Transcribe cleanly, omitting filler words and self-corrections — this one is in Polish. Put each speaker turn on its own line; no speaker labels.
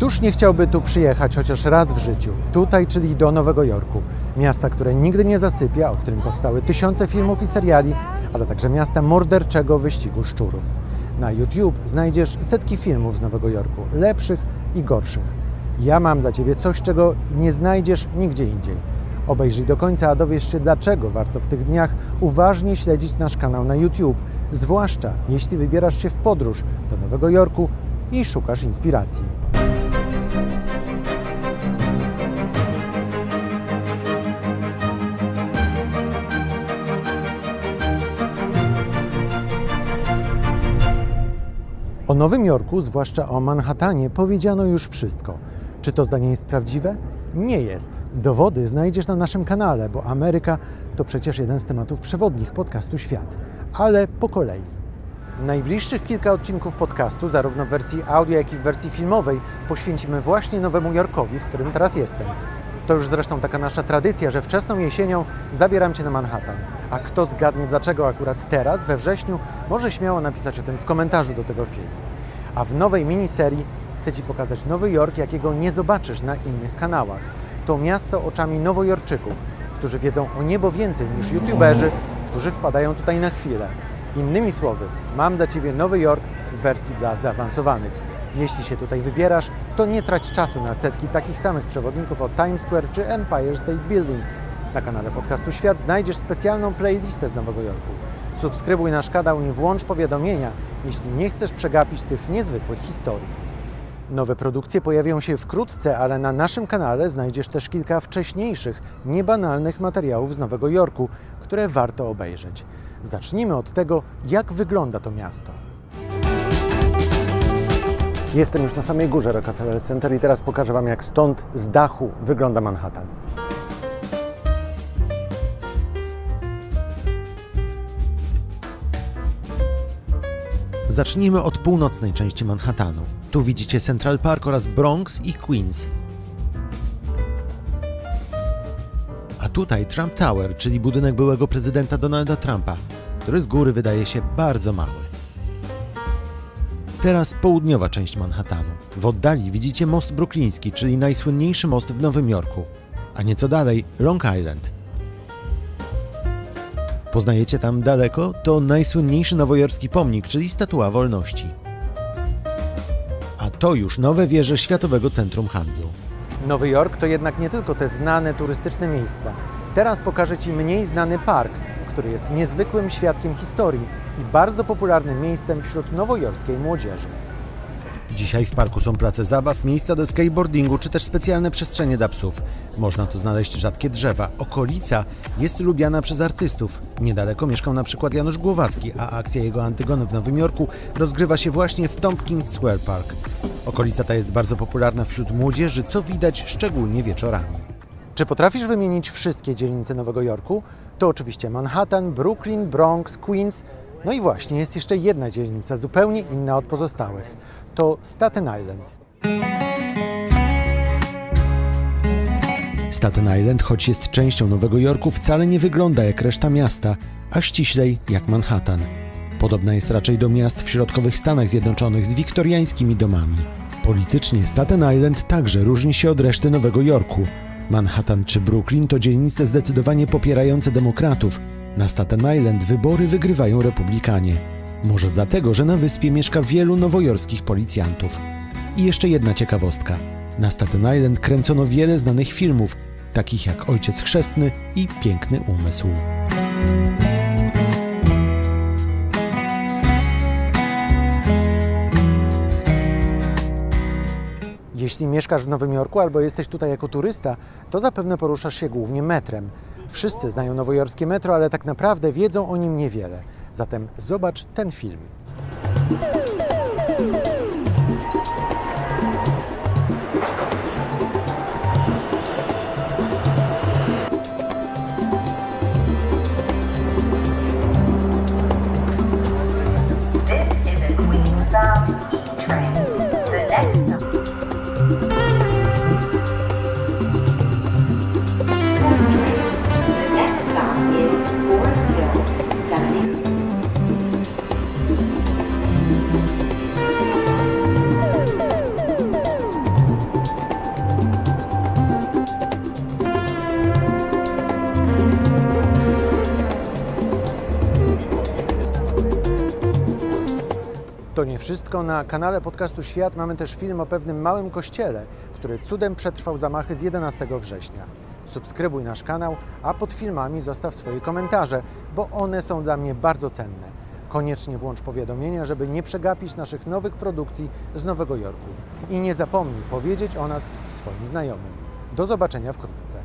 Któż nie chciałby tu przyjechać chociaż raz w życiu? Tutaj, czyli do Nowego Jorku. Miasta, które nigdy nie zasypia, o którym powstały tysiące filmów i seriali, ale także miasta morderczego wyścigu szczurów. Na YouTube znajdziesz setki filmów z Nowego Jorku, lepszych i gorszych. Ja mam dla Ciebie coś, czego nie znajdziesz nigdzie indziej. Obejrzyj do końca, a dowiesz się, dlaczego warto w tych dniach uważnie śledzić nasz kanał na YouTube, zwłaszcza jeśli wybierasz się w podróż do Nowego Jorku i szukasz inspiracji. O Nowym Jorku, zwłaszcza o Manhattanie, powiedziano już wszystko. Czy to zdanie jest prawdziwe? Nie jest. Dowody znajdziesz na naszym kanale, bo Ameryka to przecież jeden z tematów przewodnich podcastu Świat. Ale po kolei. Najbliższych kilka odcinków podcastu, zarówno w wersji audio, jak i w wersji filmowej, poświęcimy właśnie Nowemu Jorkowi, w którym teraz jestem. To już zresztą taka nasza tradycja, że wczesną jesienią zabieram Cię na Manhattan. A kto zgadnie, dlaczego akurat teraz, we wrześniu, może śmiało napisać o tym w komentarzu do tego filmu. A w nowej miniserii chcę Ci pokazać Nowy Jork, jakiego nie zobaczysz na innych kanałach. To miasto oczami nowojorczyków, którzy wiedzą o niebo więcej niż youtuberzy, którzy wpadają tutaj na chwilę. Innymi słowy, mam dla Ciebie Nowy Jork w wersji dla zaawansowanych. Jeśli się tutaj wybierasz, to nie trać czasu na setki takich samych przewodników o Times Square czy Empire State Building. Na kanale podcastu Świat znajdziesz specjalną playlistę z Nowego Jorku. Subskrybuj nasz kanał i włącz powiadomienia, jeśli nie chcesz przegapić tych niezwykłych historii. Nowe produkcje pojawią się wkrótce, ale na naszym kanale znajdziesz też kilka wcześniejszych, niebanalnych materiałów z Nowego Jorku, które warto obejrzeć. Zacznijmy od tego, jak wygląda to miasto. Jestem już na samej górze Rockefeller Center i teraz pokażę Wam, jak stąd z dachu wygląda Manhattan. Zacznijmy od północnej części Manhattanu. Tu widzicie Central Park oraz Bronx i Queens. A tutaj Trump Tower, czyli budynek byłego prezydenta Donalda Trumpa, który z góry wydaje się bardzo mały. Teraz południowa część Manhattanu. W oddali widzicie most brukliński, czyli najsłynniejszy most w Nowym Jorku, a nieco dalej Long Island. Poznajecie tam daleko? To najsłynniejszy nowojorski pomnik, czyli Statua Wolności. A to już nowe wieże Światowego Centrum Handlu. Nowy Jork to jednak nie tylko te znane turystyczne miejsca. Teraz pokażę Ci mniej znany park, który jest niezwykłym świadkiem historii i bardzo popularnym miejscem wśród nowojorskiej młodzieży. Dzisiaj w parku są place zabaw, miejsca do skateboardingu czy też specjalne przestrzenie dla psów. Można tu znaleźć rzadkie drzewa. Okolica jest lubiana przez artystów. Niedaleko mieszkał na przykład Janusz Głowacki, a akcja jego Antygony w Nowym Jorku rozgrywa się właśnie w Tompkins Square Park. Okolica ta jest bardzo popularna wśród młodzieży, co widać szczególnie wieczorami. Czy potrafisz wymienić wszystkie dzielnice Nowego Jorku? To oczywiście Manhattan, Brooklyn, Bronx, Queens. No i właśnie, jest jeszcze jedna dzielnica, zupełnie inna od pozostałych. To Staten Island. Staten Island, choć jest częścią Nowego Jorku, wcale nie wygląda jak reszta miasta, a ściślej jak Manhattan. Podobna jest raczej do miast w środkowych Stanach Zjednoczonych z wiktoriańskimi domami. Politycznie Staten Island także różni się od reszty Nowego Jorku. Manhattan czy Brooklyn to dzielnice zdecydowanie popierające demokratów. Na Staten Island wybory wygrywają republikanie. Może dlatego, że na wyspie mieszka wielu nowojorskich policjantów. I jeszcze jedna ciekawostka. Na Staten Island kręcono wiele znanych filmów, takich jak Ojciec Chrzestny i Piękny Umysł. Jeśli mieszkasz w Nowym Jorku albo jesteś tutaj jako turysta, to zapewne poruszasz się głównie metrem. Wszyscy znają nowojorskie metro, ale tak naprawdę wiedzą o nim niewiele. Zatem zobacz ten film. To nie wszystko. Na kanale podcastu Świat mamy też film o pewnym małym kościele, który cudem przetrwał zamachy z 11 września. Subskrybuj nasz kanał, a pod filmami zostaw swoje komentarze, bo one są dla mnie bardzo cenne. Koniecznie włącz powiadomienia, żeby nie przegapić naszych nowych produkcji z Nowego Jorku. I nie zapomnij powiedzieć o nas swoim znajomym. Do zobaczenia wkrótce.